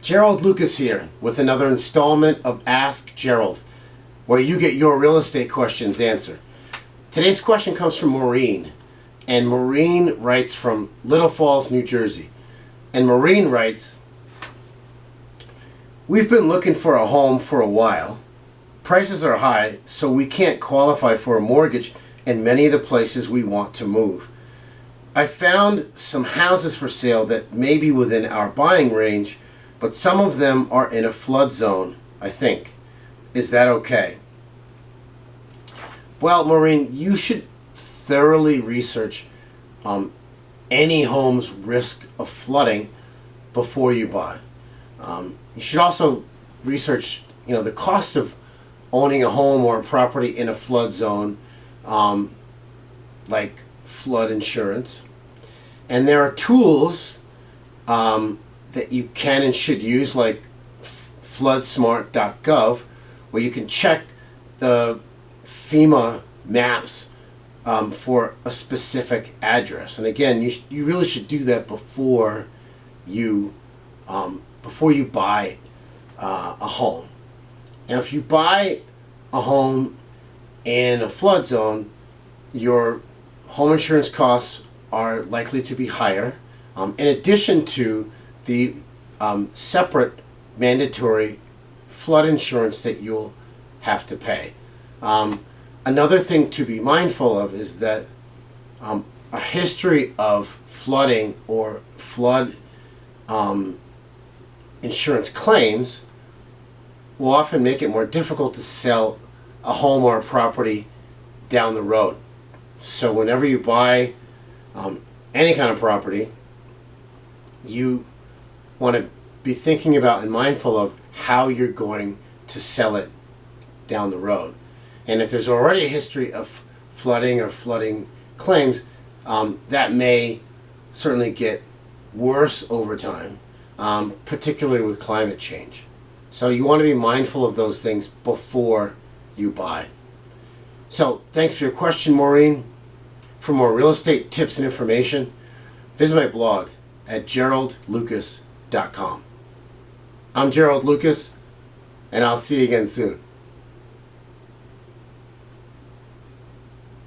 Gerald Lucas here with another installment of Ask Gerald, where you get your real estate questions answered. Today's question comes from Maureen, and Maureen writes from Little Falls, New Jersey. And Maureen writes, "We've been looking for a home for a while. Prices are high, so we can't qualify for a mortgage in many of the places we want to move. I found some houses for sale that may be within our buying range, but some of them are in a flood zone, I think. Is that okay?" Well, Maureen, you should thoroughly research any home's risk of flooding before you buy. You should also research, the cost of owning a home or a property in a flood zone, like flood insurance. And there are tools that you can and should use, like floodsmart.gov, where you can check the FEMA maps for a specific address. And again, you really should do that before you buy a home. Now, if you buy a home in a flood zone, your home insurance costs are likely to be higher, in addition to the separate mandatory flood insurance that you'll have to pay. Another thing to be mindful of is that a history of flooding or flood insurance claims will often make it more difficult to sell a home or a property down the road. So whenever you buy any kind of property, you want to be thinking about and mindful of how you're going to sell it down the road. And if there's already a history of flooding or flooding claims, that may certainly get worse over time, particularly with climate change. So you want to be mindful of those things before you buy. So thanks for your question, Maureen. For more real estate tips and information, visit my blog at geraldlucas.com. I'm Gerald Lucas, and I'll see you again soon.